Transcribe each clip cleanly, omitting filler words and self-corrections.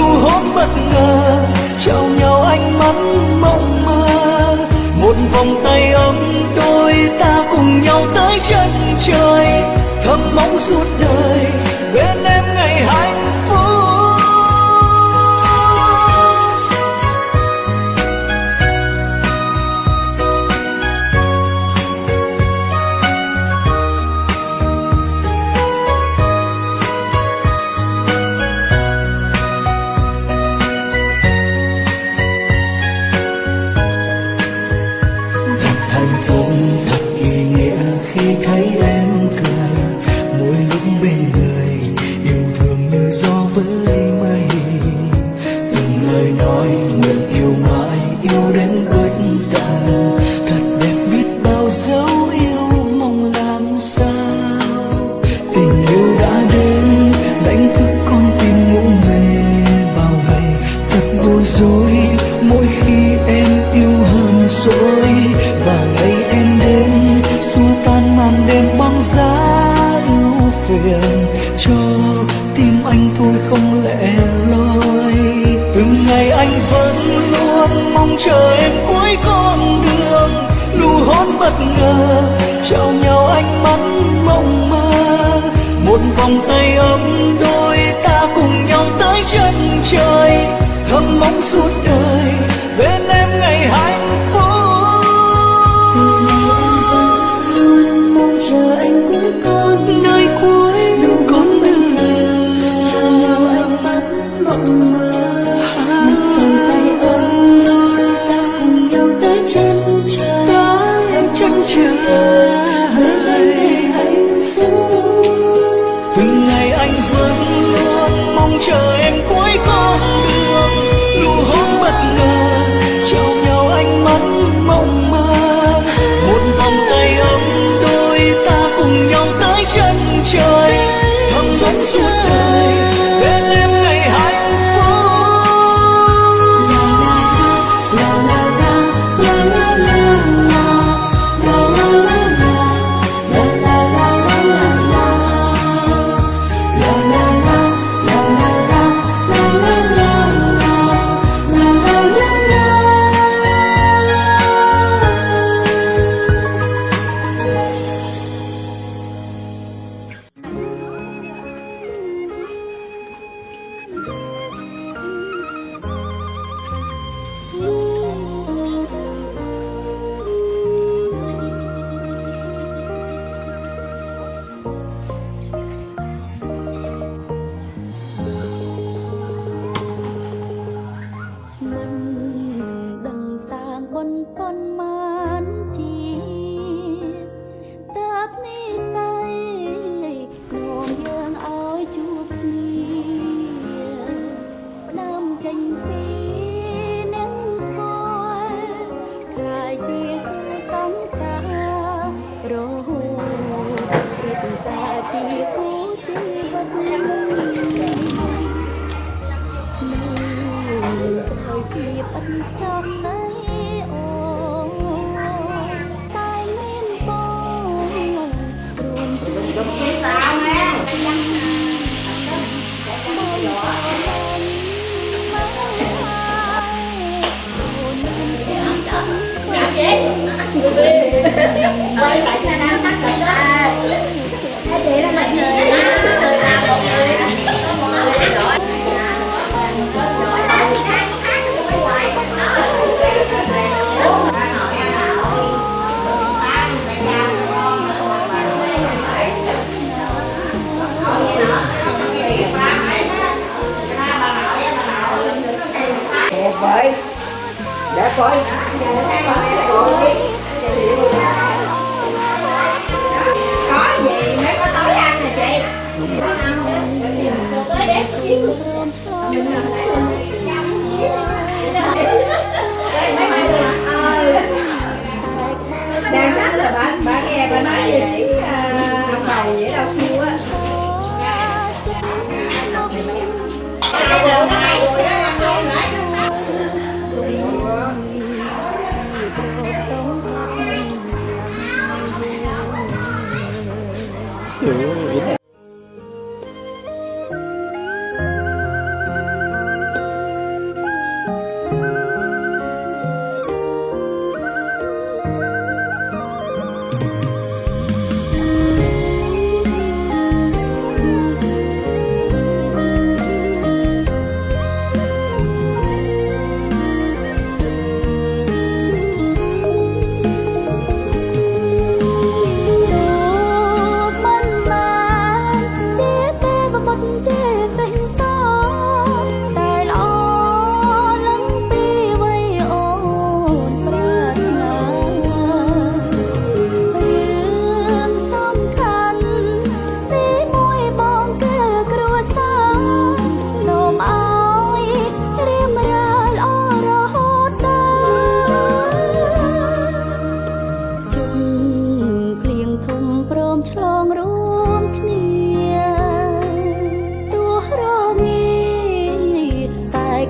nụ hôn bất ngờ trao nhau ánh mắt mộng mơ, một vòng tay ấm đôi ta cùng nhau tới chân trời, thầm mong suốt đời bên em ngày hạnh phúc. Cho tim anh thôi không lẻ loi, từng ngày anh vẫn luôn mong chờ em cuối con đường, nụ hôn bất ngờ trao nhau ánh mắt mộng mơ, một vòng tay ấm đôi ta cùng nhau tới chân trời, thầm mong suốt đời bên em ngày hạnh phúc. Từ ngày em vẫn luôn mong chờ anh cuối con nơi cuối con đường, trao nhau ánh mắt mộng mơ, một vòng tay ấm ta cùng nhau tới chân trời, tới chân trời. bên em hạnh phúc. Từng ngày anh vẫn luôn mong chờ em cuối con đường, nụ hôn bất ngờ trao nhau ánh mắt mộng mơ, một vòng tay ấm đôi ta cùng nhau tới chân trời, thầm mong suốt đời bên em ngày hạnh phúc. Quay lại cho nó cắt rồi đó. Cái chị là mấy người làm một người vậy để coi có gì mới có tối ăn nè chị. đang sáng là bà nghe bà nói gì chỉ ông bầu vậy đâu kêu á.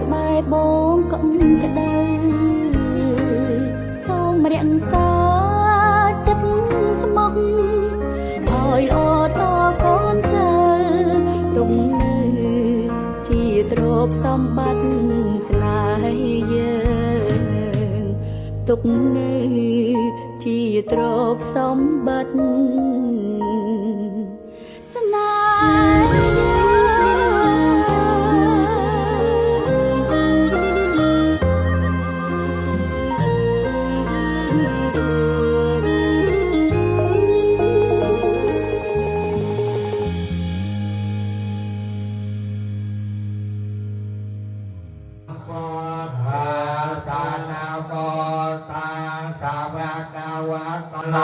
ក្បែរបងកុំក្តៅសូមរក្សាចិត្តស្មោះឲ្យល្អតកូនចៅទុំនៅជាទ្រព្យសម្បត្តិស្នេហ៍យើងទុកនៅជាទ្រព្យសម្បត្តិស្នេហ៍យើងโน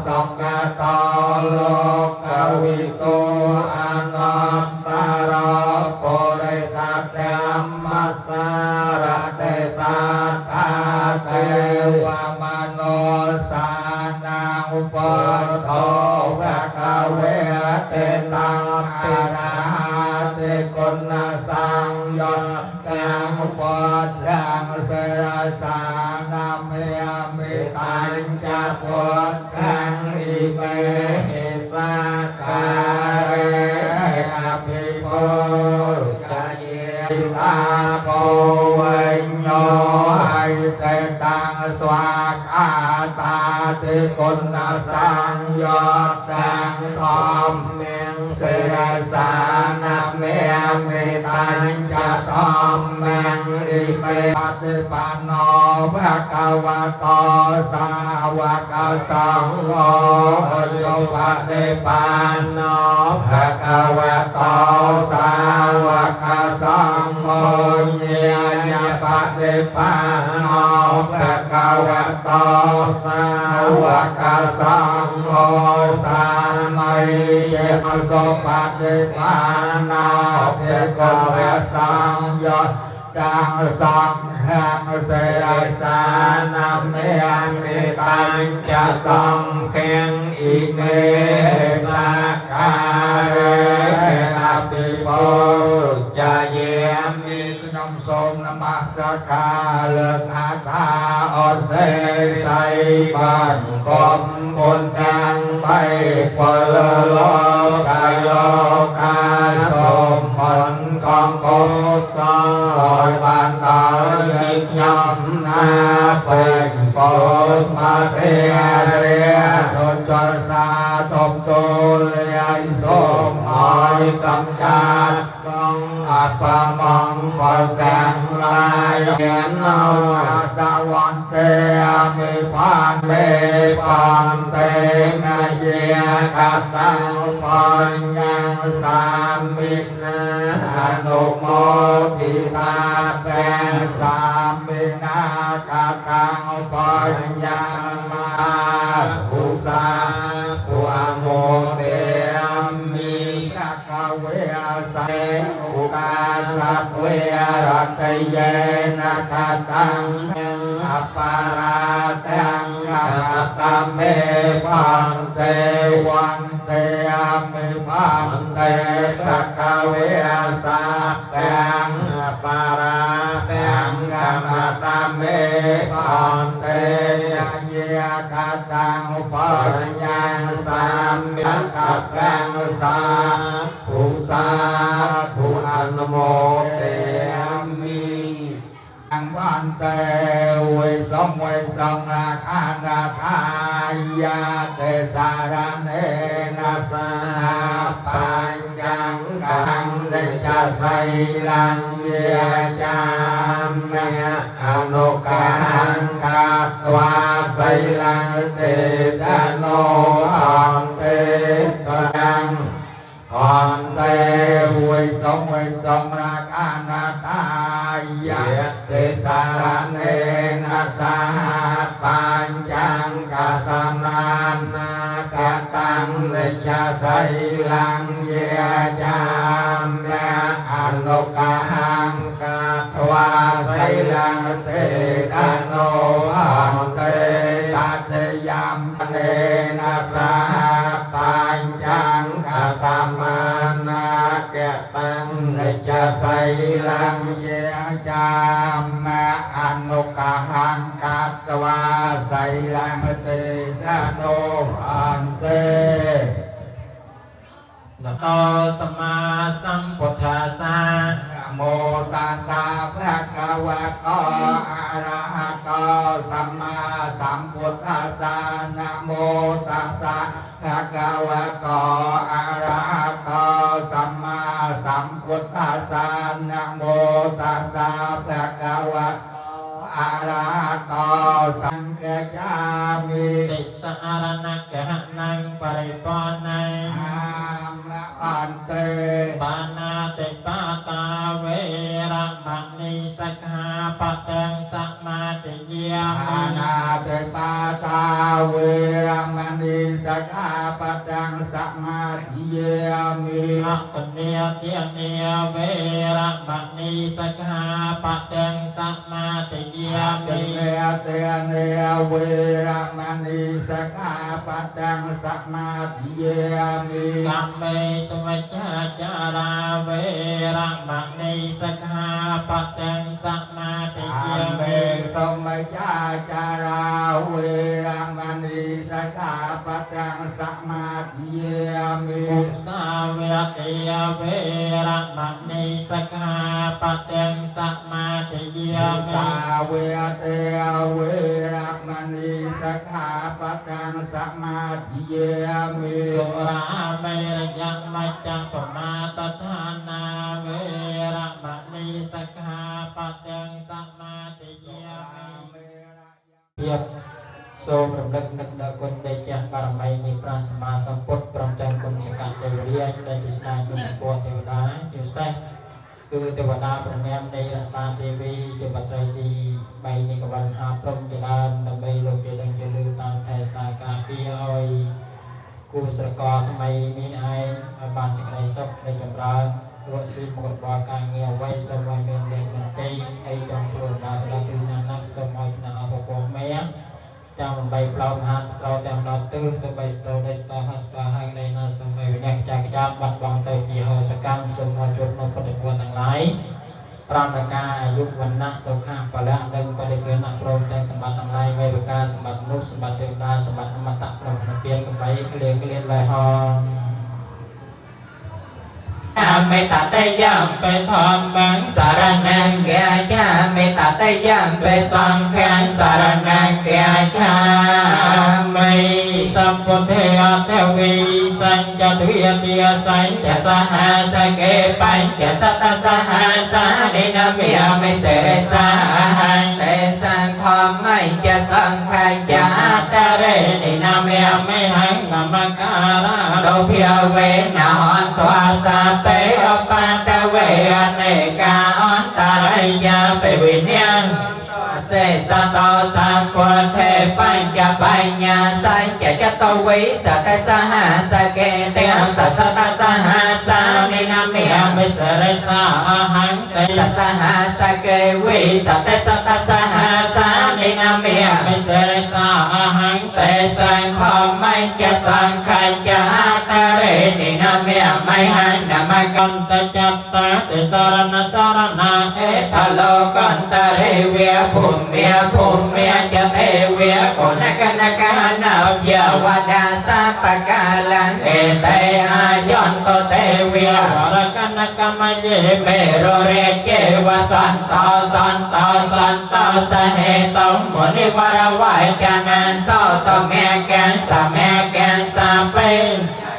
สุขโตโลกวิโตอนัตตารโพธิสัตว์มัสสารเตสัตตาเทวมนุสานังอุปโภภะคะเวเตตังอะระหะเตคุณสังโยตังอุปถังเสรสานามิมิตัญจพุทธังอิเมหิสักการะอภิปุจเยตาโพวิญโยหิเตตังสวากขาตาติคุณสังโยตังธรรมเมงเสรสานามิมิตัญจธรรมเมงอิเมปฏิปันโนภะคะวะโตสาวกสังโฆสุปฏิปันโนภะคะวะโตสาวกสังโฆเยยะปฏิปันโนภะคะวะโตสาวกสังโฆสามัยเยสุปฏิปันโนภะคะวะสังโฆตังสังฆังเสรสานามิมิตัญจสังฆังอิเมสักการะอภิปุจเยมิខ្ញុំសូមនមស្ការលើកអាថាអត់សេស័យបានគុំបុណ្យទាំង3ពលលោកលោកកាសូមបុណ្យកងកុសលឲ្យបានដល់យើងខ្ញុំណាពេញពោស្មារតីរាដូចចលសាទំទូលយាយសូមឲ្យកំចាត់បងអបមង្គលទាំងឡាយមាននៅអាសាវន្ទេមេបានមេបានទេងាយាកតាបញ្ញសាមិណាអនុមោទិតាពេសាមិណាកតាបញ្ញមាឧសាពុអមោទេមិកកវេសេឧកាសត្វេរតយេនកតាំអបរាតាំកតមេបានទេវន្ទេមេបានទេកកវេសាតាំអបរាតាំកតមេបានទេយាកតាំបញ្ញសាមិកតាំសាពុសាពុអនុមោទេមិอังวันเตวิสมวิสมนาคานาทายาเตสารเนนะสาปัญญังกังเดชะไสลังเยจามเนอนุกังกัตวาไสลังเตตโนอันเตตังอันเตวิสมวิสมนาคานาทายาเตสารเนนะสาปัญญังกัสนานากตังเนจาไสลังเยจามเนอนุกังกัตวาไสลังเตตโนอันเตตัตยามเนนะสาปัญญังกัสมานาเกตังเนจาไสลังเยจ ามะอนุกาหังกัตตวาไสลังเตทะโนอันเตนะโตสัมมาสัมพุทธัสสะนะโมตัสสะภะคะวะโตอะระหะโตสัมมาสัมพุทธัสสะนะโมตัสสะภะคะวะโตอะระหะโตสัมมาสัมพุทธัสสะนะโมตัสสะภะคะวะโตอะระหะโตสังฆจามิติสารณะกะนังปริปอนนังอันเตปานาติปาตาเวระมณีสักขาปะตังสัมมาติยามิปานาติปาตาเวระมณีสักขาปะตังสัมมาติยามิอัปปเนียเตียเนียเวระมณีสักขาปะตังสัมมาติยามิเนียเตียเนียเวระมณีสักขาปะตังสัมมาติยามิกัมเมตุมัจจาจาราเวระมณีสักขาปะตังสัมมาติยามิสมัจจาจาราเวระมณีสักขาปะตังสัมมาติยามิมุสาเวติยเวระมณีสักขาปะตังสัมมาติยามิสาเวติยเวระมณีสักขาปะตังสัมมาติยามิสุราเมรยังมัจจังปมาตฐานาเวระมณีสักขาปะตังสัมมาติยามิเพียบសូមរំលឹកនឹកដល់គុណដែលជាបារមីនៃព្រះសម្មាសម្ពុទ្ធព្រមទាំងគុណចក្រទេវរាជដែលជាស្ដេចមានពរទេវតាជាពិសេសគឺទេវតាព្រះនាមនៃរក្សាទេវីជាបត្រីទី3នៃកវណ្ណហាព្រំជាដើមដើម្បីលោកជាដឹងជាលឺតាមថែសាការពារឲ្យគូស្រករថ្មីនេះឯងឲ្យបានសេចក្តីសុខនៃចម្រើនរកស៊ីមុខរបរការងារអ្វីសូមឲ្យមានលេខមន្ទីរហើយចង់ធ្វើដល់ទៅទីណាណាសូមឲ្យថ្នាក់អបពមេទាំង8ផ្លូវមហាស្ត្រទាំងដល់ទិសទៅ3ស្ត្រដែលស្ទហស្ត្រហើយនៃណាសូមឲ្យវិញ្ញាណចាស់ចាស់បាត់បង់ទៅជាហោសកម្មសូមឲ្យជួបនៅពុទ្ធគុណទាំងឡាយប្រមការអាយុវណ្ណៈសុខៈពលៈនិងបរិពាណព្រមទាំងសម្បត្តិទាំងឡាយវេវិការសម្បត្តិមនុស្សសម្បត្តិទេវតាសម្បត្តិអមតៈព្រមនិព្វានកំបីក្លៀនឡើយហងមេតតេយំពេធម្មងសារណង្គាចាមេតតេយំពេសង្ឃាសារណង្គាចាមេសម្ពុទ្ធេអតវិសញ្ចទ្វាទាសញ្ចសហសកេបញ្ចសតសហសានិនមិមិសេរសាហន្តេសង្ឃមញ្ចសង្ឃចាតរេនិនមិមិហង្នមការៈដោភិវេណហន្តវាសាតេអបតវេអនេកាអន្តរិយាពេវិញ្ញាណសេសតោសង្ឃធេបញ្ចបញ្ញសញ្ចចតវិសតសហសកេតេសសតសហសានិនមិមិសរិសាអហន្តេសសហសកេវិសតសតសហសានិនមិមិសរិសាអហន្តេសង្ឃមញ្ចសង្ឃចាតរេនិនមិមហនមកន្តចតតិសរណសារណាអេតលោកន្តរិវេភូមិភូមិចទេវេកុណកនកណោยวดาสัพพกาลังเอเตอายันโตเตวิวรกันกมเยเมโรเรเจวสันตสันตสันตสเหตุมุนิวรวายจานันโสตเมกันสเมกันสัพเพ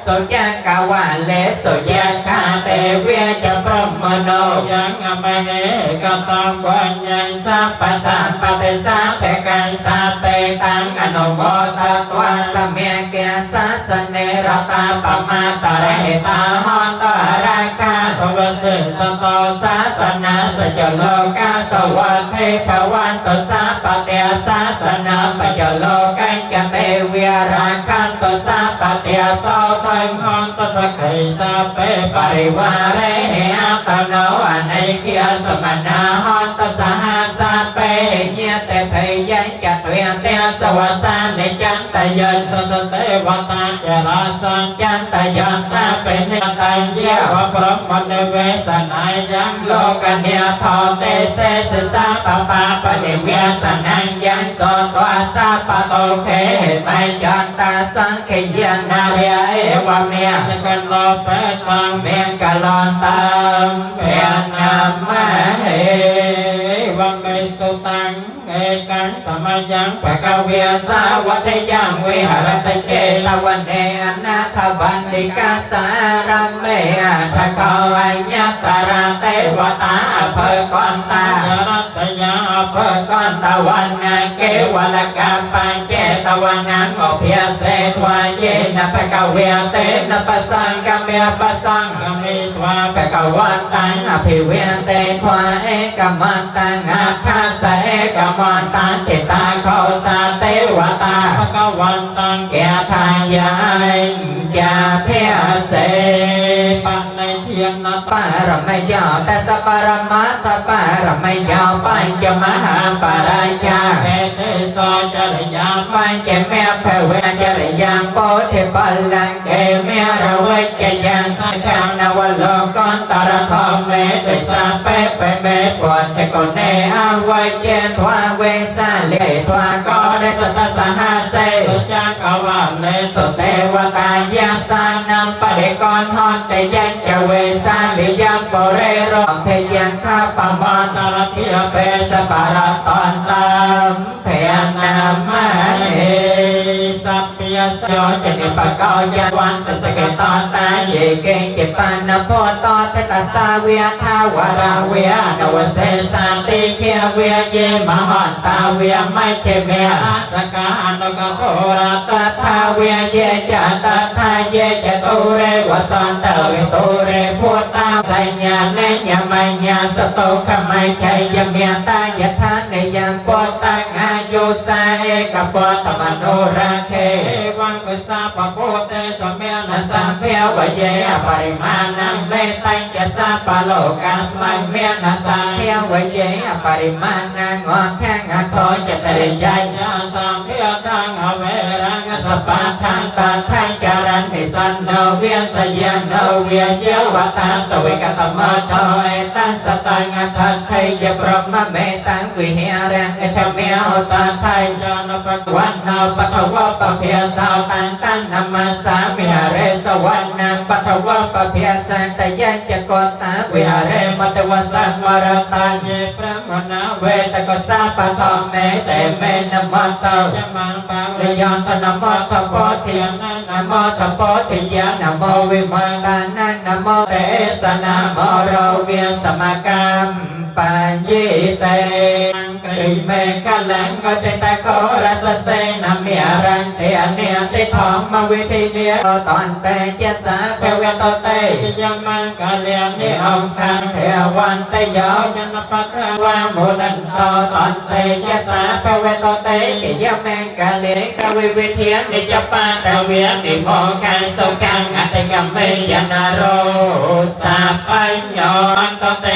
สุจักวาเลสุยักขาเตเวียจะพรหมโนยังอมเหกตังวัญญังสัพพสัมปติสัพเพกันสัพเตตังอนุโมทตวาสเมเกสัสเนรตาปมาตเรตาหอนตราคาสวสิสตสาสนาสจโลกาสวัสดิภวันตสัพเตสาสนาปจโลกันจเตเวียราคันตสัพเตโสทังหอนตสกขิสัพเพปริวาเรเหตโนอเนเคียสมนาหอนตสหสัพเพเยเตเพยัญจเตเวเตสวสานิจันตยันสตเตวตาจราสังจันตยันตาเป็นเนตัญเยวพรหมเนเวสนายังโลกเนียทอเตเสส ติสาปะปะปะเนเวียสนังยังโสตัวสาปะโตเคไม่จันตาสังเขยนาเรียเอวะเมียกันโลเปตังเมียงกะลอนตังเพียนนามะเฮวังเมสุตังเอกังสมัยยังปะกเวียสาวัตยังวิหารตเจตวันเนอนาถบันติกาสารเมทะกวัญญตระเทวตาเพิกอนตารัตยาเพิกอนตะวันนาเกวลกาปัญเจตวันนังโอเพียเสทวายเยนะปะกเวียเตนะปะสังกเมียปะสังกมิทวาปะกวันตังอภิเวียเตทวาเอกมันตังอาคาสเอกมันตังเจตาเขาสาเทวตาปะกวันตังแก่ทายายแก่เพียเสปันในเทียนนัตปารมยาแต่สปารมัตถปารมยาปัญจมหาปาราชาเอเตโสจริยาปัญจเมภเวจริยังโพธิปัลลังเกเมระเวจยังสังฆนวโลกันตระธรรมเมติสัพเพเปเมปวดเทโกเนอวัยเจนทวาเวสาเลทวาก็ได้สัตสหาเสสุจังกวาเลสุเทวตายาสานัมปะเดกอนทอนเตยังเจเวสาลิยังปเรโรเทยังข้าปมาตระเพียเปสปารตอนตามเพียนามะเอสัพพิยสโยจนิปะกอยวันตสเกตอนตาเยเกเจปันนโพตเทตสาเวียทาวราเวียนวเสสันติเคียเวียเยมหันตาเวียไม่เทเมียสกานกโตระตถาเวียเยจัตถาเยจตุเรวสันตเวตุเรพุทธาสัญญาเนยมัญญาสโตขมัยใจยเมียตายทานในยังปตังอายุสาเอกปตมโนราเควังกุสาปะโพเตสเมนะสัมเพวเยปริมาณังเมตัญจะสาปะโลกัสมังเมนะสัมเพวเยปริมาณังงอนแข้งอัทโทจะเตยยัญญาสัมเพทังอเวรังสปะทังตัทธังจารันติสันโนเวียสยานโนเวียเยวตาสวิกตมะโตเอตัสตังอัทธังไทยปรมเมตังวิหารังเอธเมียวตาไทยจานปะวันนาปัทวะปะเพียสาวตังตันนามาสามิหาเรสวันนาปัทวะปะเพียสันตยัญจโกตาวิหาเรมัตวสังวรตังเยพระมนาเวตกสาปะทอมเมเตเมนมัตตยมังปังเลยอนตนะมัตถโพธิยานะโมตโพธิยานะโมวิมานานะนะโมเตสนะโมโรเวียสมกัมปัญญิเตกริเมฆลังก็เตตะโครัสเสนะเมียรันเตอเนียติธรรมวิธีเนียตอนเตเจสาเปเวตเตยังมังกะเลียนิองคังเทวันเตยอยันปัตวามุนันโตตอนเตเจสาเปเวตเตยังมังกะเลียกวิวิเทียนนิจปาตเวียนิโมกังสุขังอัตกัมเมยนาโรสัพพัญโยตเต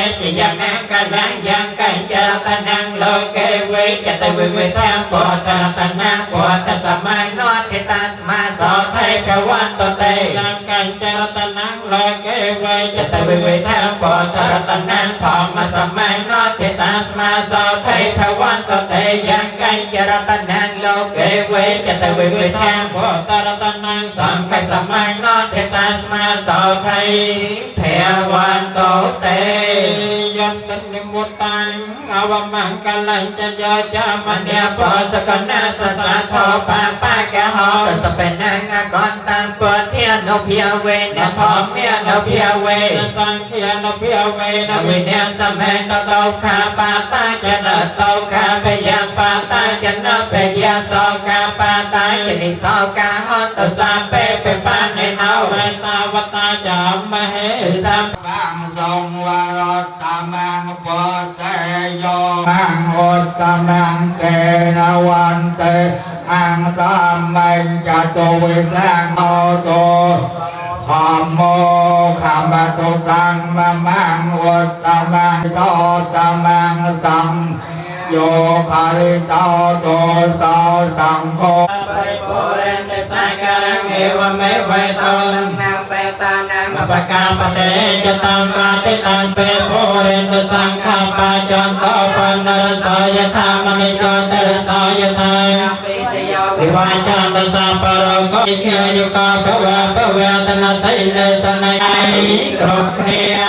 ยังมังกะลังยังกัญจรตนังโลเกเวจตวิเวทังปตรตนังปตสมัยโนติตัสมาโสไทกวันตเตยังกัญจรตนังโลเกเวจตวิเวทังปตรตนังธรรมสมัยโนติตัสมาโสไทกวันตเตยังกัญจรตนังโลเกเวจตวิเวทังปตรตนังสังฆสมัยโนติตัสมาโสไทเทวันโตเตยันตันนิมุตตังอวมังกัลัญจะยาจามันเนียปอสกนาสสะโทปาปะกะหอสเปนังอกอนตังปวดเทียนโนเพียเวนทอมเมียโนเพียเวสังเทียนโนเพียเวนวิเนียสเมตโตคาปาตาจะนโตคาเปยปาตาจะนเปยโสกาปาตาจะนิโสกาหอนตสาเปเปปานเนโนเวตาวตาจามมเหสัมบังทรงวรตามังปเตโยมังโอตมังเกนวันเตอังตามัญจโตวิรังโอโตธรรมโมขัมปตุตังมะมังโอตมังโตตมังสังโยภาริโตโตสาสังโฆปริปุเรนติสาการังเอวเมวัยโตนังเป ตานังปะกาปะเตจตังปาติตังเปโพเรนตุสังฆาปาจันโตปันนรสายธามณิโกตรสายธาวิวาจันตสัพพะโรโกอิเกยุกาภวะภวะตนะไสเลสนัยกรบเนีย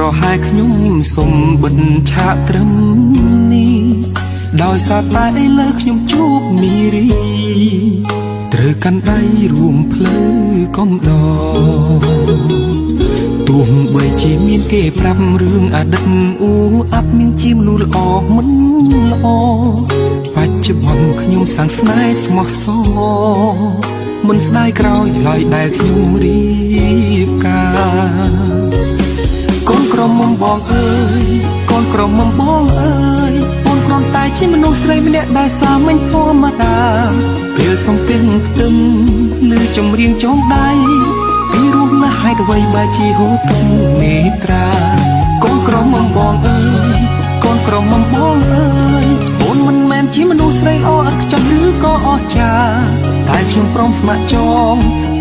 ប្រហែលខ្ញុំសុំបិទឆាកត្រឹមនេះដោយសារតែឥឡូវខ្ញុំជួបនារីត្រូវកាន់ដៃរួមផ្លូវកំដរទោះបីជាមានគេប្រាប់រឿងអតីតអាប់មានជាមនុស្សល្អមិនល្អបច្ចុប្បន្នខ្ញុំសាងស្នេហ៍ស្មោះសរមិនស្ដាយក្រោយឡើយដែលខ្ញុំរៀបការកូនក្រមុំបងអើយកូនក្រមុំបងអើយកូនគ្រាន់តែជាមនុស្សស្រីម្នាក់ដែលសាមញ្ញធម្មតាពេលសំទិញផ្ទឹមឬចម្រៀងចងដៃពីរស់ណាស់ហេតុអ្វីបើជាហូរទឹកនេត្រាកូនក្រមុំបងអើយកូនក្រមុំបងអើយអូនមិនមែនជាមនុស្សស្រីល្អឥតខ្ចោះឬក៏អស្ចារ្យតែខ្ញុំព្រមស្ម័គ្រចង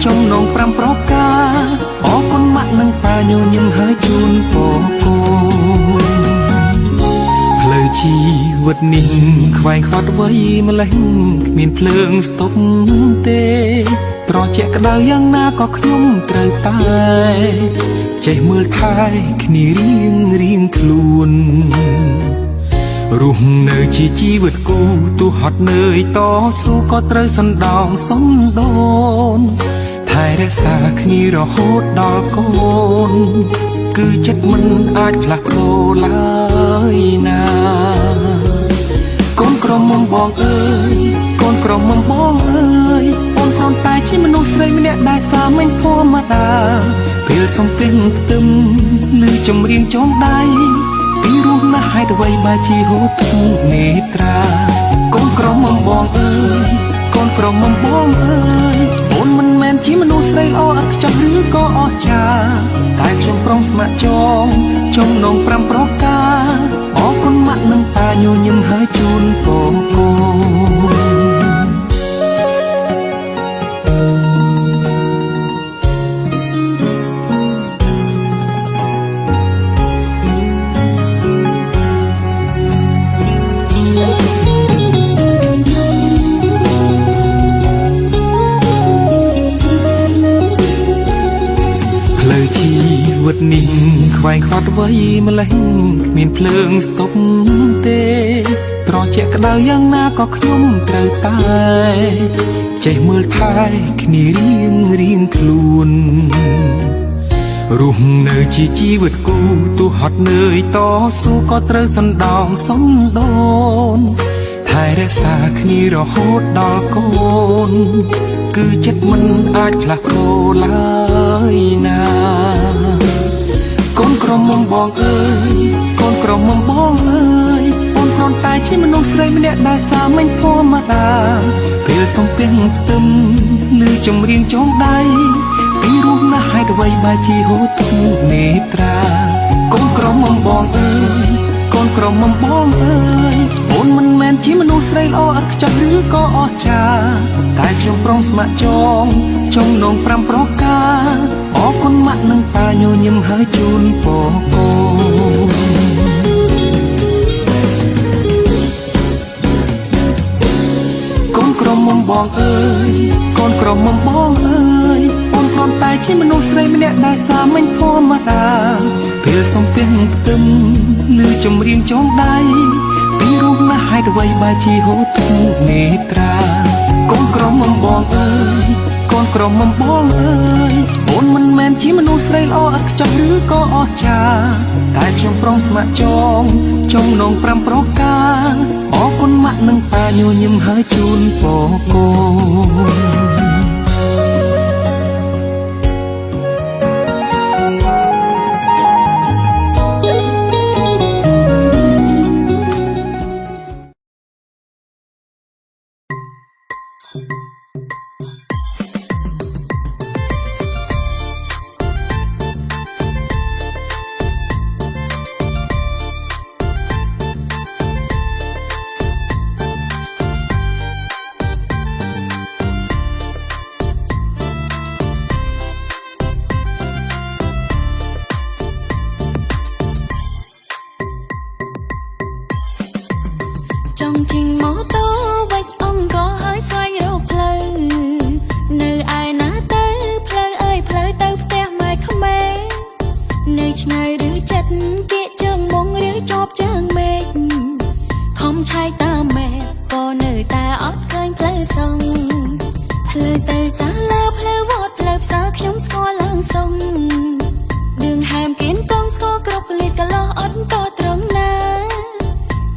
ចំណង5ប្រការអរគុណម៉ាក់និងប៉ាញញឹមហើយជូនពរគូផ្លូវជីវិតនេះខ្វែងខ្វាត់អ្វីម្លេះគ្មានភ្លើងស្ទប់ទេត្រជាក់ក្តៅយ៉ាងណាក៏ខ្ញុំត្រូវតែចេះមើលថែគ្នារៀងខ្លួនរស់នៅជាជីវិតគូទោះហត់នឿយតស៊ូក៏ត្រូវសណ្ដោងសំដូនថែរក្សាគ្នារហូតដល់កូនគឺចិត្តមិនអាចផ្លាស់ប្ដូរឡើយណាកូនក្រមុំបងអើយកូនក្រមុំបងអើយអូនគ្រាន់តែជាមនុស្សស្រីម្នាក់ដែលសាមញ្ញធម្មតាពេលសំទិញផ្ទឹមឬចម្រៀងចងដៃពីរស់ណាស់ហេតុអ្វីបើជាហូរទឹកនេត្រាកូនក្រមុំបងអើយកូនក្រមុំបងអើយអូនមិនមែនជាមនុស្សស្រីល្អឥតខ្ចោះឬក៏អស្ចារ្យតែខ្ញុំព្រមស្ម័គ្រចងចំណង5ប្រការអរគុណម៉ាក់និងប៉ាញញឹមហើយជូនពរគូវិតនេះខ្វែងខ្វាត់អ្វីម្លេះគ្មានភ្លើងស្ទប់ទេត្រជាក់ក្តៅយ៉ាងណាក៏ខ្ញុំត្រូវតែចេះមើលថែគ្នារៀងខ្លួនរស់នៅជាជីវិតគូទោះហត់នឿយតស៊ូក៏ត្រូវសណ្ដោងសំដូនថែរក្សាគ្នារហូតដល់កូនគឺចិត្តមិនអាចផ្លាស់ប្ដូរឡើយណាកូនក្រមុំបងអើយកូនក្រមុំបងអើយអូនគ្រាន់តែជាមនុស្សស្រីម្នាក់ដែលសាមញ្ញធម្មតាពេលសំទិញផ្ទឹមឬចម្រៀងចងដៃពីរស់ណាស់ហេតុអ្វីបើជាហូរទឹកនេត្រាកូនក្រមុំបងអើយកូនក្រមុំបងអើយអូនមិនមែនជាមនុស្សស្រីល្អឥតខ្ចោះឬក៏អស្ចារ្យតែខ្ញុំព្រមស្ម័គ្រចងចំណង5ប្រការអរគុណម៉ាក់និងប៉ាញញឹមហើយជូនពរគូកូនក្រមុំបងអើយកូនក្រមុំបងអើយអូនគ្រាន់តែជាមនុស្សស្រីម្នាក់ដែលសាមញ្ញធម្មតាពេលសំទិញផ្ទឹមឬចម្រៀងចងដៃពីរស់ណាស់ហេតុអ្វីបើជាហូរទឹកនេត្រាកូនក្រមុំបងអើយកូនក្រមុំបងអើយអូនមិនមែនជាមនុស្សស្រីល្អឥតខ្ចោះឬក៏អស្ចារ្យតែខ្ញុំព្រមស្ម័គ្រចងចំណង5ប្រការអរគុណម៉ាក់និងប៉ាញញឹមហើយជូនពរគូ ចង់ជិះម៉ូតូវិចអង្គក៏ហើយស្វែងរកផ្លូវនៅឯណាទៅផ្លូវអើយផ្លូវទៅផ្ទះម៉ែក្មេងនៅឆ្ងាយឬចិត្តគៀកជើងមុងឬជាប់ជើងមេឃខំឆែកតាមម៉ែក៏នៅតែអត់ឃើញផ្លូវសងផ្លូវទៅសាលាផ្លូវវត្តផ្លូវផ្សារខ្ញុំស្គាល់ឡើងសុំដឿងហែមគៀនកងស្គាល់គ្រប់កលិតកលោះអត់តត្រង់ណា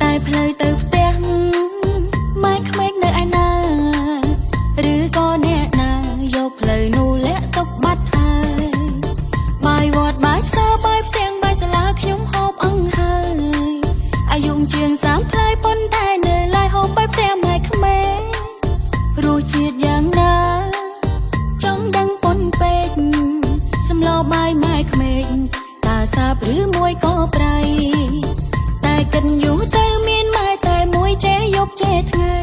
តែផ្លូវទៅផ្ទះម៉ែក្មេកនៅឯណាឬក៏អ្នកណាយកផ្លូវនោះលាក់ទុកបាត់ហើយបាយវត្តបាយផ្សារបាយផ្ទាំងបាយសាលាខ្ញុំហូបអង្ហើយអាយុជាង30ផ្លាយប៉ុន្តែនៅឡើយហូបបាយផ្ទះម៉ែក្មេករសជាតិយ៉ាងណាចង់ដឹងប៉ុនពេកសម្លបាយម៉ែក្មេកតាសាបឬមួយក៏ប្រៃតែគិតយូរទៅមានម៉ែតែមួយចេះយប់ចេះថ្ងៃ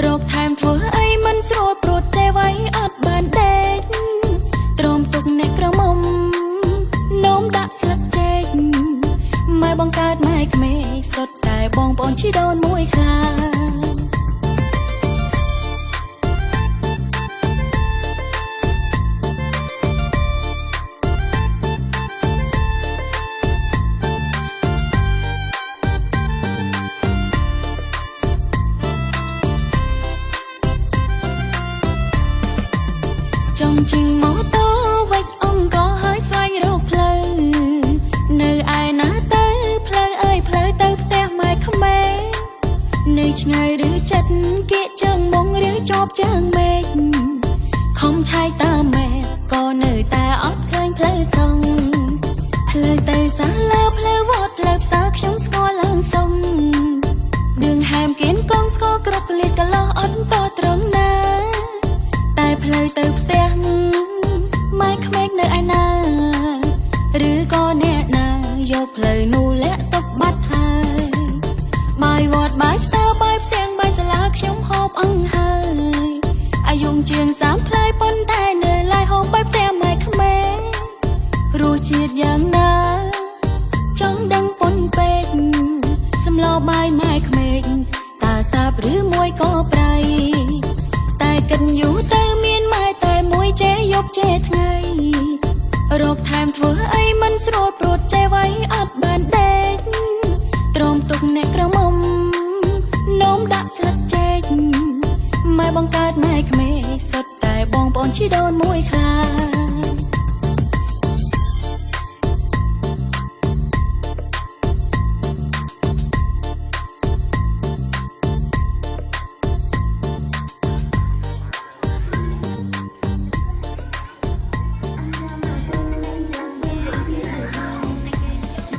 រកថែមធ្វើអីមិនស្រួលព្រួតចេះໄວអត់បានដេកទ្រាំទុកអ្នកក្រមុំនោមដាក់ស្លឹកចេកម៉ែបង្កើតម៉ែក្មេកសុទ្ធតែបងប្អូនជីដូនមួយខ្លាចង់ជិះម៉ូតូវិចអង្គក៏ហើយស្វែងរកផ្លូវនៅឯណាទៅផ្លូវអើយផ្លូវទៅផ្ទះម៉ែក្មេងនៅឆ្ងាយឬចិត្តគៀកជើងមុងឬជាប់ជើងមេឃខំឆែកតាមម៉ែក៏នៅតែអត់ឃើញផ្លូវសងផ្លូវទៅសាលាផ្លូវវត្តផ្លូវផ្សារខ្ញុំស្គាល់ឡើងសុំដឿងហែមគៀនកងស្គាល់គ្រប់កលិតកលោះអត់តត្រង់ណាតែផ្លូវទៅផ្ទះម៉ែក្មេកនៅឯណាឬក៏អ្នកណាយកផ្លូវនោះលាក់ទុកបាត់ហើយបាយវត្តបាយផ្សារបាយផ្ទាំងបាយសាលាខ្ញុំហូបអង្ហើយអាយុជាង30ផ្លាយប៉ុន្តែនៅឡើយហូបបាយផ្ទះម៉ែក្មេករសជាតិយ៉ាងណាចង់ដឹងប៉ុនពេកសម្លបាយម៉ែក្មេកតាសាបឬមួយក៏ប្រៃតែគិតយូរទៅមានម៉ែតែមួយចេះយប់ចេះថ្ងៃរកថែមធ្វើអីមិនស្រួលព្រួតចេះໄວអត់បានដេកទ្រាំទុកអ្នកក្រមុំនោមដាក់ស្លឹកចេកម៉ែបង្កើតម៉ែក្មេកសុទ្ធតែបងប្អូនជីដូនមួយខ្លា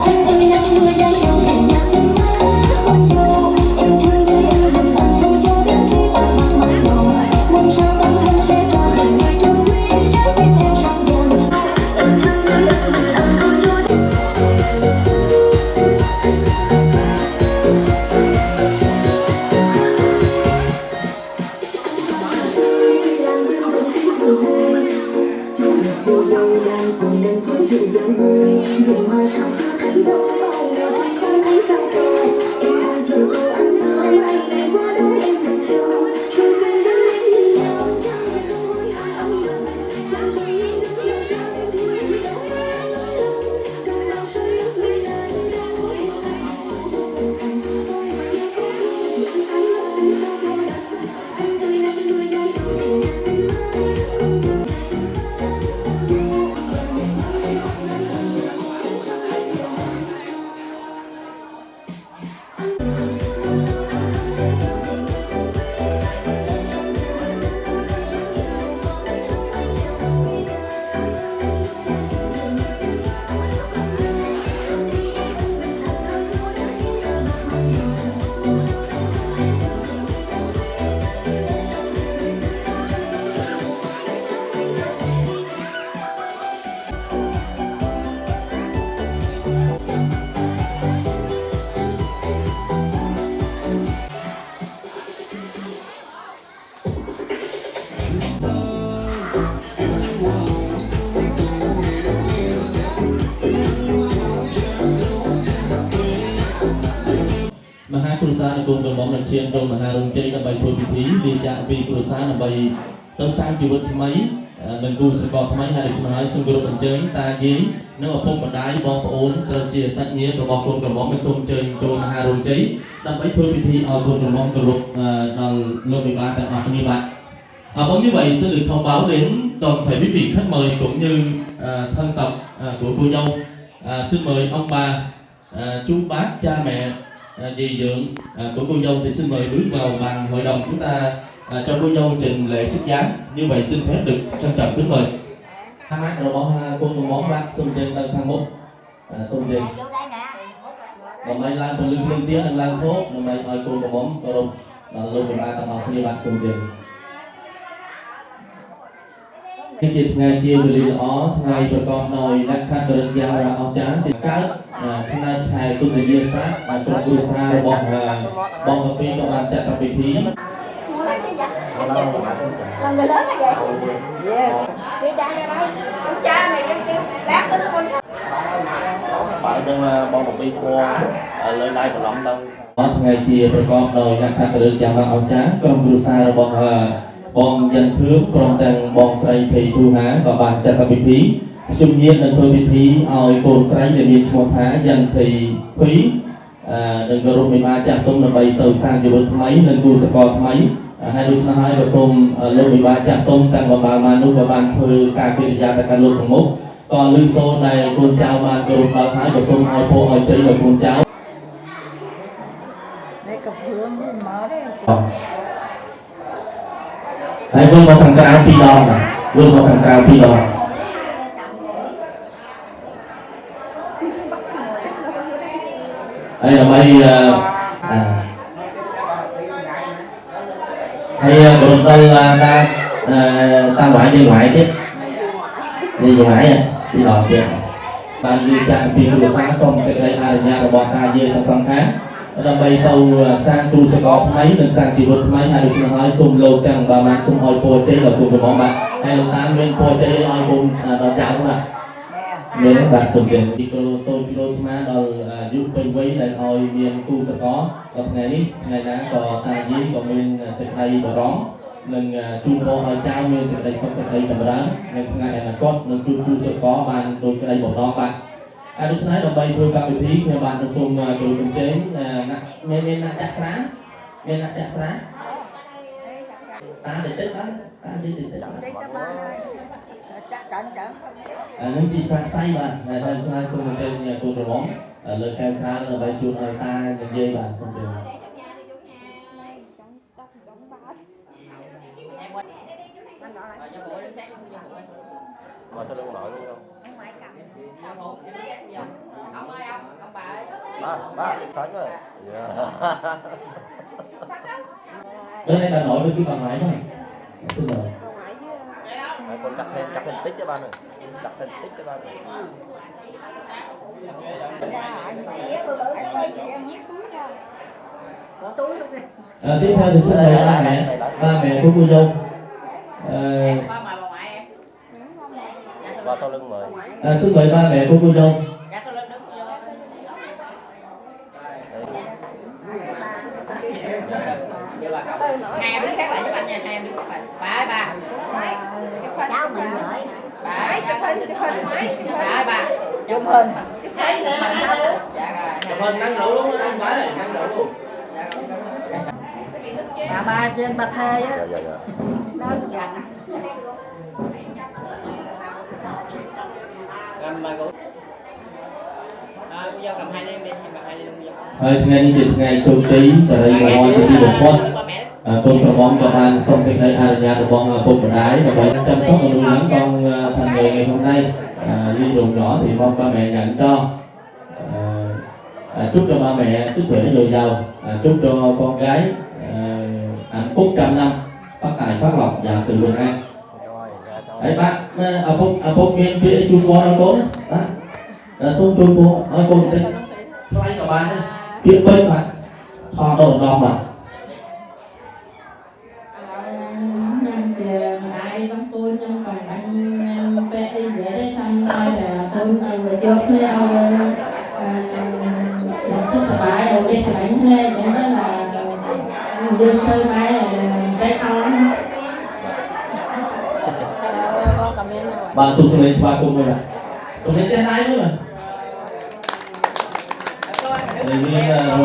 អ มหาครูสาในกรมกระหม่อมเชียนโดยมหารงใจนำไปพูดพิธีดีจากปีครูสานำไปต้นสร้างชีวิตทำไมหนึ่งกูสกอทำไมหาเด็กชายซึ่งกระโดดเจยตาเยี่เนื้อพงบันไดบองโอนเติมเจียสัตเงี้ยกระบอกกรมกระหม่อมไปส่งเจยโดยมหารงใจนำไปพูดพิธีเอากรมกระหม่อมกระลุกนอนลงในบ้านแต่ออกที่บ้านvâng như vậy sẽ được thông báo đến toàn thể quý vị khách mời cũng như thân tộc của cô dâu. Xin mời ông bà, chú bác, cha mẹ, dì dượng của cô dâu thì xin mời bước vào bàn hội đồng chúng ta cho cô dâu trình lễ xuất giá. Như vậy xin phép được trân trọng kính mời. Hai má rồi bỏ cô món bác xung trên tân thang mốt xung trên. Và mấy lan phần lưng liên tiếng lan thốt, mấy ơi cô món cô đông luôn 13 tầng học như bạn xung trên. Nhân dịp ngày chiều về lý đó ngày bà con nồi đã khăn được giao ra áo trắng thì các hôm nay thầy tu người dưa sát trong cư xa bọn hợp vi các bạn chặt tập vị thí là người lớn là vậy. Đi cha ra đây. Cha mày kêu lát tới con sao? bạn trong bọn hợp vi qua lời đây của lòng đâu ngày chiều bà con nồi đã khăn được giao ra áo trắng trong cư xa bọn dân thước trong tầng bọn sài thị thu há và bàn chặt tập vị thí chung nhiên là thôi vị thí oi cồn sài để miền chùa há dân thị phí đừng có rút 13 chặt tung là bay từ sang chỉ bớt máy nên cu sẽ còn máy hai đôi sang hai và xôm lên 13 chặt tung tầng và bà mà nút và bàn thư ca kia ra tại căn luôn thằng mốc còn lưu xô này con cháu bàn cơ rút vào thái và xôm oi po oi chơi là con cháu đây cặp hương mở đấy. Đấy, vương một thằng cao phi đòn này, vương một thằng cao phi đòn. Đây là bay hay bồn tôi ta ngoại đi ngoại chứ, đi ngoại à, đi đòn kìa. Bạn đi chạm phi của sáng xong sẽ đây ai nhà của bọn ta dê thằng xong tháng. Là bay tàu sang tu sẽ có máy nên sang chỉ vượt máy hai được xin hỏi xung lô càng và mang xung hỏi po chế là cùng với bọn bạn hay là ta nguyên po chế oi cùng nó chào không ạ nên các bạn xung tiền đi tôi kilo mà đó giúp bên với là oi miền tu sẽ có ngày đã có ta với có miền sẽ đây và đón nên chung po oi chào miền sẽ đây xong sẽ đây tầm đó nên ngày là có nên tu sẽ có bàn tôi cái đây một đó bạn lúc nãy đồng bay thôi các vị thí theo bạn nó xung từ bên chế nên là chặt sáng ta để tích đó ta đi để tích nên chỉ sáng say mà ngày hôm nay xung bên trên nhà cô rồi bóng lời khai xa là bay chuột ơi ta nhận dây bạn xung trên mà sao lưng nội luôn không? Ông ơi ông bà ơi. Ba, Thắng ơi. Bữa nay bà nội với cái bà ngoại đó. Xin mời. Con cắt hình tích cho ba này. Cắt hình tích cho ba này. Tiếp theo thì xin mời ba mẹ của cô dâu. Và sau lưng mời. Xin mời ba mẹ của cô dâu. Hai đứa sát lại giúp anh nha, hai đứa sát lại. Bà ơi bà. Cháu mình rồi. Bà ơi chụp hình máy. Bà ơi bà. Chụp hình. Chụp hình. Dạ rồi. Chụp hình năng lượng luôn anh bà ơi, năng lượng luôn. Bà trên bà thê á. Dạ. Đó dạ. Cô dâu cầm 2 ly đi, cầm 2 ly luôn. Ngày dịp ngày châu trí sẽ đây là ngôi sẽ đi một quất con của bóng cho bạn xong sẽ đây ai nhà của bóng cùng của đái và phải chăm sóc và nuôi nấng con thành người ngày hôm nay ly đồ nhỏ thì mong ba mẹ nhận cho chúc cho ba mẹ sức khỏe dồi dào chúc cho con gái hạnh phúc trăm năm phát tài phát lộc và sự bình an đấy bác phúc miền phía chung con nó tốt đó xuống chung cô nói cô một tí lấy cho bạn đấy tiếp bên mà kho đồ đòn mà vô thuê ông sức sải ở đây sải thuê cho nó là đưa thuê máy cái con bạn sung lên qua cùng rồi sung lên tên ai nữa mà ini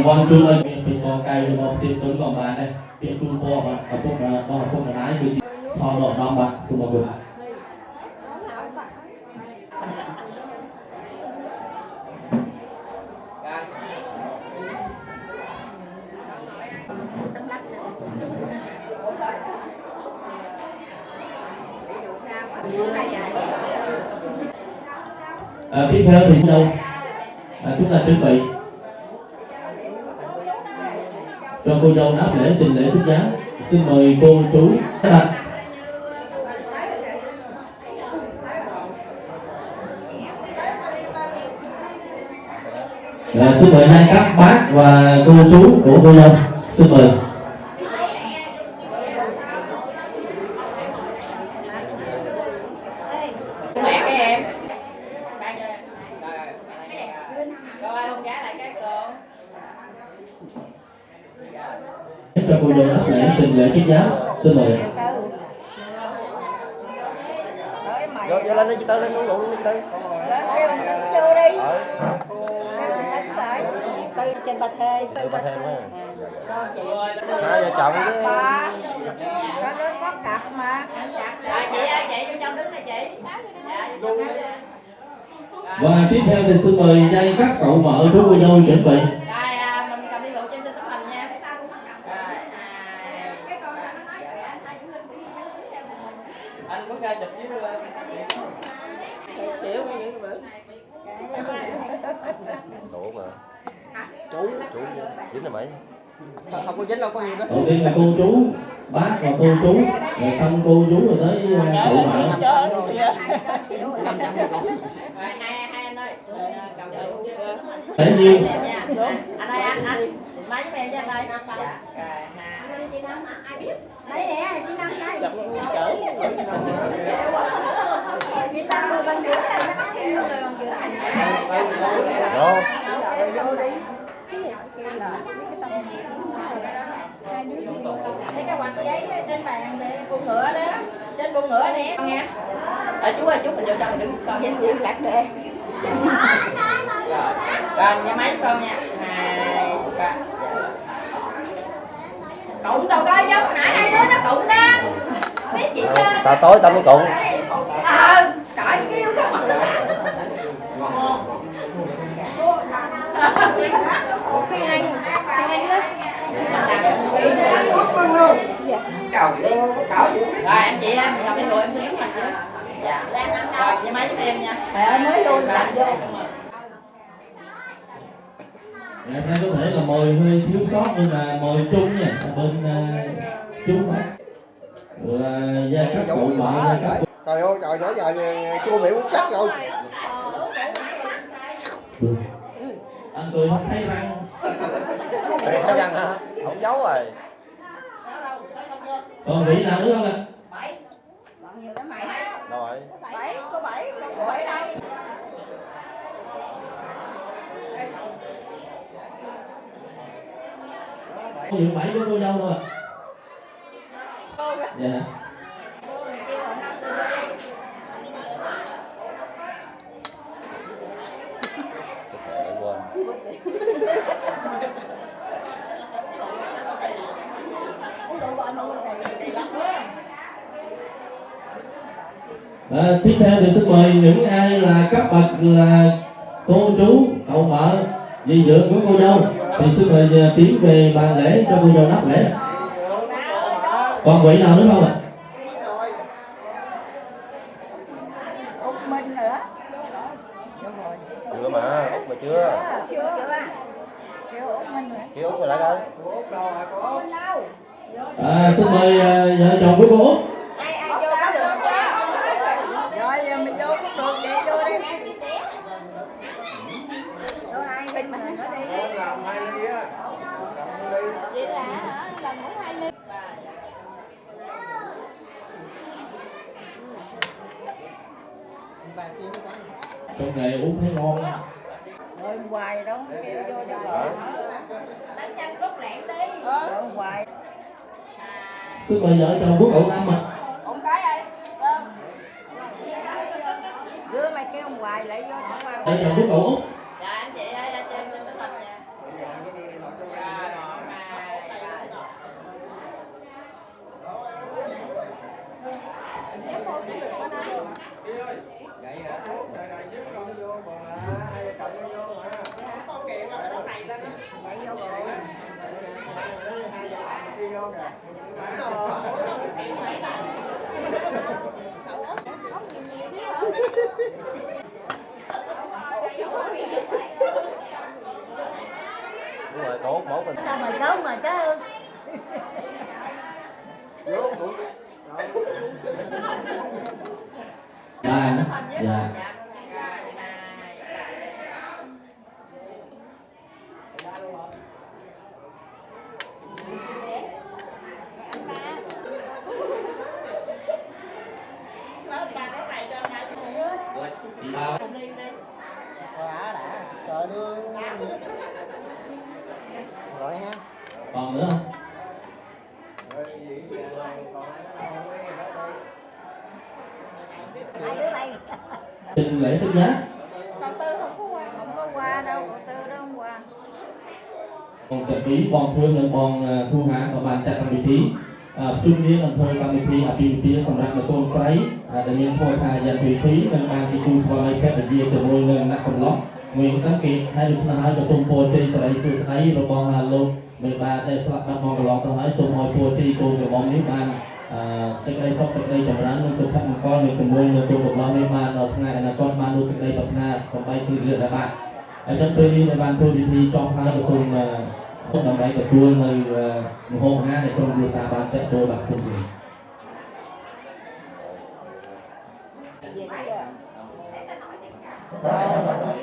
ruang tu lagi pintu kayu mau pintu còn bàn đây pintu po mà ở pok đó pok là nái bị thò lọ đom bạc semua good tiếp theo thì đâu chúng ta chuẩn bị cho cô dâu đáp lễ trình lễ xuất giá. Xin mời cô chú đặt xin mời hai các bác và cô chú của cô dâu xin mời. Cho cô dâu đáp lễ trình lễ xuất giá xin mời. Vô lên đi chị Tư, lên uống rượu luôn đi chị Tư. Vô đi. Tư trên Ba Thê. Tư Ba Thê quá. Hai vợ chồng chứ. Có cặp mà. Chị vô trong đứng này chị. Và tiếp theo thì xin mời dây các cậu vợ của cô dâu chuẩn bị. Mình cầm đi rượu trên tấm hình nha. Anh muốn ra chụp với kiểu như bữa Đủ mà. Chú dính là mấy? không có dính đâu, có nhiều đó. Đầu tiên là cô chú, bác và cô chú, rồi xong cô chú rồi tới cụ vợ. Hai anh ơi, cầm rượu. Để nhiêu? Anh ơi, anh máy giúp em cho anh ơi. Ai biết? Đấy nè, chị Năm đây. Chị Năm rồi bằng chữa này, nó bắt thêm rồi bằng chữa ảnh. Vô đi. Cái gì? Cái lợn với cái tông hai đứa lấy cái quạt giấy trên bàn để con ngựa đó. Trên con ngựa nè. Nghe. Chú ơi, chú mình vô trong mình đứng con với chị cắt để. Rồi, nhà máy con nha. 2 3. Cụng đâu coi chứ, nãy hai đứa nó cụng đó. Biết chị ta tối tao mới cụng. Trời cái yếu đó mà. Xin anh đó. Rồi anh chị em, ngồi đây ngồi em xin đứng mặt chứ. Dạ. Rồi, nhà máy giúp em nha. Trời ơi mới lui làm vô. Ngày hôm nay có thể là mời hơi thiếu sót nhưng mà mời chung nha, bên chung hết là gia các cậu vợ. Trời ơi trời, nói giờ chua miệng muốn cắt rồi. Anh cười không thấy răng. Thấy răng hả? Không giấu rồi. Còn vị nào nữa không ạ? 7. Còn nhiều lắm mày. Đâu rồi? 7, có 7, có 7 đâu. Có dự 7 của cô dâu thôi ạ. Dạ. Tiếp theo thì xin mời những ai là các bậc là cô chú, cậu vợ, dì dượng của cô dâu thì xin mời tiến về bàn lễ cho cô dâu đáp lễ. Còn vị nào nữa không ạ? Út Minh nữa. Chưa mà, Út mà chưa. Kêu Út Minh nữa. Kêu Út mà lại coi. Xin mời vợ chồng của cô Út. Ai vô có được chưa? Rồi mày vô có được vậy vô đi. Vô hai bên mình nữa đi. Vậy là hả? Lần mỗi 2 ly. trong nghề uống thấy ngon á. Rồi hoài đó kêu vô cho vợ. Đánh nhanh cốt lẹn đi. Rồi hoài. Sức bây giờ cho quốc ổ năm mà. Ông cái ơi. Đưa mày kêu ông hoài lại vô cho tao. Đây là quốc ổ. Dạ anh chị ơi, anh trên tấm hình nè. Nhắm vô chứ đừng có nói. Vậy hả? Này chứ con vô mà hai cộng vô mà. Con kiện là cái đó này lên á. Phải vô rồi. Đi vô kìa. Cậu ốc nhiều nhiều xíu hả? Cậu ốc kiểu ốc nhiều Đúng rồi, cậu mẫu mình. Sao mà sớm mà chứ. Vô cũng Ba nữa. Dạ. Đi bao. đã. Trời đưa. Rồi ha. Còn nữa không? Hai đứa đây. Trình lễ xuất giá. Còn Tư không có qua. Không có qua đâu, cậu Tư đó không qua. Còn trợ ký bọn thương nên bọn thu há và bàn chạy vị trí. Trung niên làm thơ làm vị trí ở bên phía sầm răng là tôn sấy. Để nhiên thôi thà dàn vị trí nên bàn thì cung soi mấy phép để dìa từ môi nên nắp còn lót. Nguyên tăng kỳ hai lúc nào có sung po chơi sấy sụt sấy rồi bọn hà lô. Mình ba đây sắp bắt mong lọt tao hỏi sung hồi po chơi cô rồi bọn nếu bàn sạch đây sóc sạch đây chậm rãi nên sụt thắt một con nên từ môi nên tôi một lo nên bàn ở ngày là con bàn đôi sạch đây bậc na còn bay từ lượt là bạn. Ở trong bên đi bàn thôi thì trong hai có sung không đồng bay của tôi nơi hôm ha để trong đưa xa bàn tệ tôi bạc sung gì. Về bây giờ. Rồi.